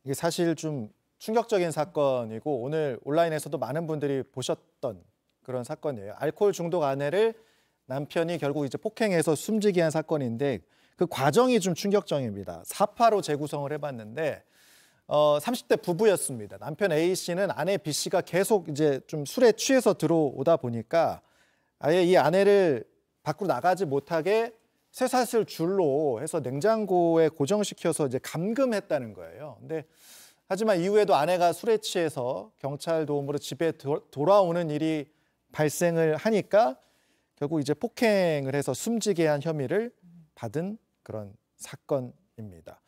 이게 사실 좀 충격적인 사건이고 오늘 온라인에서도 많은 분들이 보셨던 그런 사건이에요. 알코올 중독 아내를 남편이 결국 이제 폭행해서 숨지게 한 사건인데 그 과정이 좀 충격적입니다. 4파로 재구성을 해봤는데 30대 부부였습니다. 남편 A 씨는 아내 B 씨가 계속 이제 좀 술에 취해서 들어오다 보니까 아예 이 아내를 밖으로 나가지 못하게 쇠사슬 줄로 해서 냉장고에 고정시켜서 이제 감금했다는 거예요. 근데 하지만 이후에도 아내가 술에 취해서 경찰 도움으로 집에 돌아오는 일이 발생을 하니까 결국 이제 폭행을 해서 숨지게 한 혐의를 받은 그런 사건입니다.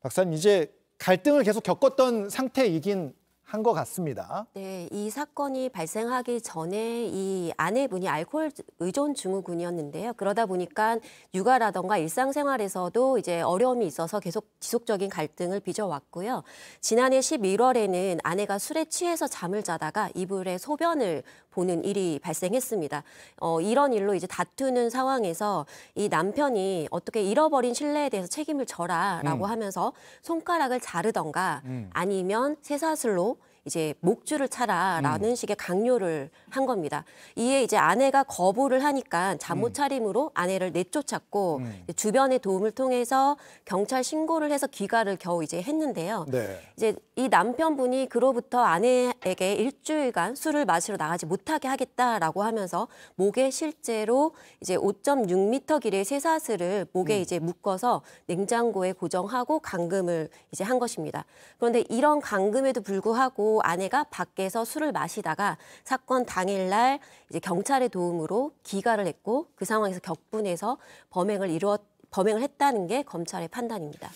박사님, 이제 갈등을 계속 겪었던 상태이긴 한 것 같습니다. 네, 이 사건이 발생하기 전에 이 아내분이 알코올 의존 증후군이었는데요. 그러다 보니까 육아라던가 일상생활에서도 이제 어려움이 있어서 계속 지속적인 갈등을 빚어왔고요. 지난해 11월에는 아내가 술에 취해서 잠을 자다가 이불에 소변을 보는 일이 발생했습니다. 이런 일로 이제 다투는 상황에서 이 남편이 어떻게 잃어버린 신뢰에 대해서 책임을 져라라고 하면서 손가락을 자르던가 아니면 쇠사슬로 이제 목줄을 차라라는 식의 강요를 한 겁니다. 이에 이제 아내가 거부를 하니까 잠못 차림으로 아내를 내쫓았고 주변의 도움을 통해서 경찰 신고를 해서 귀가를 겨우 이제 했는데요. 네. 이제 이 남편분이 그로부터 아내에게 일주일간 술을 마시러 나가지 못하게 하겠다라고 하면서 목에 실제로 이제 5.6m 길이의 쇠사슬을 목에 이제 묶어서 냉장고에 고정하고 감금을 이제 한 것입니다. 그런데 이런 감금에도 불구하고 아내가 밖에서 술을 마시다가 사건 당일날 이제 경찰의 도움으로 귀가를 했고 그 상황에서 격분해서 범행을 했다는 게 검찰의 판단입니다.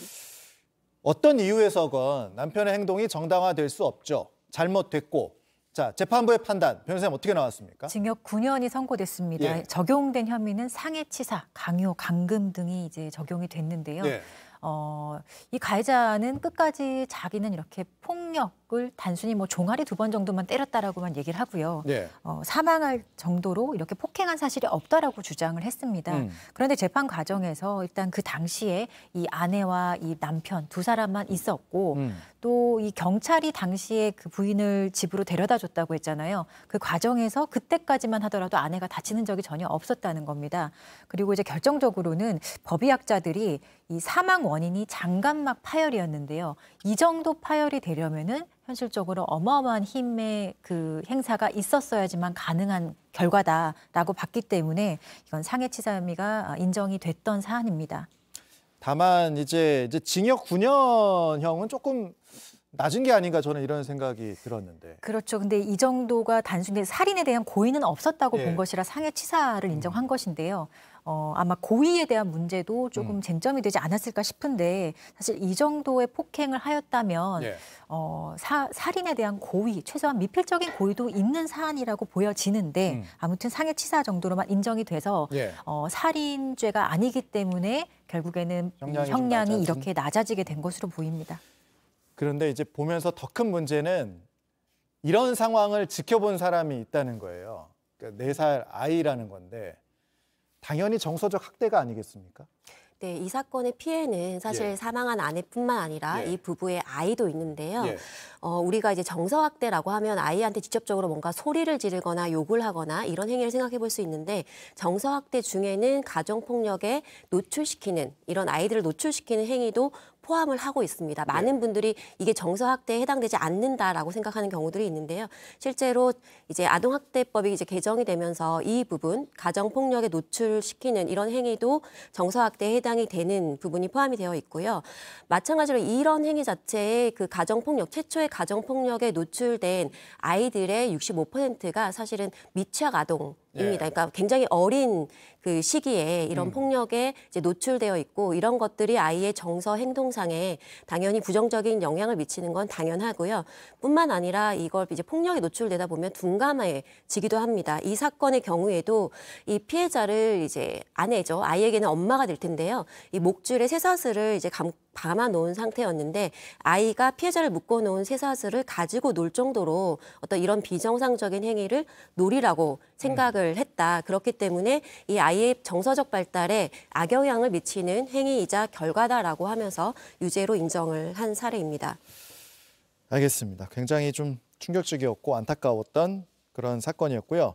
어떤 이유에서건 남편의 행동이 정당화될 수 없죠. 잘못됐고. 자, 재판부의 판단, 변호사님 어떻게 나왔습니까? 징역 9년이 선고됐습니다. 예. 적용된 혐의는 상해치사, 강요, 감금 등이 이제 적용이 됐는데요. 예. 이 가해자는 끝까지 자기는 이렇게 폭력을 단순히 뭐 종아리 2번 정도만 때렸다라고만 얘기를 하고요. 예. 사망할 정도로 이렇게 폭행한 사실이 없다라고 주장을 했습니다. 그런데 재판 과정에서 일단 그 당시에 이 아내와 이 남편 두 사람만 있었고 또 이 경찰이 당시에 그 부인을 집으로 데려다 줬다고 했잖아요. 그 과정에서 그때까지만 하더라도 아내가 다치는 적이 전혀 없었다는 겁니다. 그리고 이제 결정적으로는 법의학자들이 이 사망 원인이 장갑막 파열이었는데요. 이 정도 파열이 되려면은 현실적으로 어마어마한 힘의 그 행사가 있었어야지만 가능한 결과다라고 봤기 때문에 이건 상해치사 혐의가 인정이 됐던 사안입니다. 다만 이제 징역 9년형은 조금 낮은 게 아닌가 저는 이런 생각이 들었는데. 그렇죠. 근데 이 정도가 단순히 살인에 대한 고의는 없었다고 본 것이라 상해치사를 인정한 것인데요. 아마 고의에 대한 문제도 조금 쟁점이 되지 않았을까 싶은데 사실 이 정도의 폭행을 하였다면 살인에 대한 고의, 최소한 미필적인 고의도 있는 사안이라고 보여지는데 아무튼 상해치사 정도로만 인정이 돼서 살인죄가 아니기 때문에 결국에는 형량이 이렇게 낮아지게 된 것으로 보입니다. 그런데 이제 보면서 더 큰 문제는 이런 상황을 지켜본 사람이 있다는 거예요. 그러니까 4살 아이라는 건데 당연히 정서적 학대가 아니겠습니까? 네, 이 사건의 피해는 사실 사망한 아내뿐만 아니라 이 부부의 아이도 있는데요. 우리가 이제 정서학대라고 하면 아이한테 직접적으로 뭔가 소리를 지르거나 욕을 하거나 이런 행위를 생각해 볼 수 있는데 정서학대 중에는 가정폭력에 노출시키는 이런 아이들을 노출시키는 행위도 포함을 하고 있습니다. 많은 분들이 이게 정서학대에 해당되지 않는다라고 생각하는 경우들이 있는데요. 실제로 이제 아동학대법이 이제 개정이 되면서 이 부분 가정폭력에 노출시키는 이런 행위도 정서학대에 해당이 되는 부분이 포함이 되어 있고요. 마찬가지로 이런 행위 자체에 그 가정폭력, 최초의 가정폭력에 노출된 아이들의 65%가 사실은 미취학 아동입니다. 그러니까 굉장히 어린 그 시기에 이런 폭력에 이제 노출되어 있고 이런 것들이 아이의 정서 행동상에 당연히 부정적인 영향을 미치는 건 당연하고요. 뿐만 아니라 이걸 이제 폭력에 노출되다 보면 둔감해지기도 합니다. 이 사건의 경우에도 이 피해자를 이제 아내죠. 아이에게는 엄마가 될 텐데요. 이 목줄에 쇠사슬을 이제 담아 놓은 상태였는데 아이가 피해자를 묶어놓은 쇠사슬을 가지고 놀 정도로 어떤 이런 비정상적인 행위를 놀이라고 생각을 했다. 그렇기 때문에 이 아이의 정서적 발달에 악영향을 미치는 행위이자 결과다라고 하면서 유죄로 인정을 한 사례입니다. 알겠습니다. 굉장히 좀 충격적이었고 안타까웠던 그런 사건이었고요.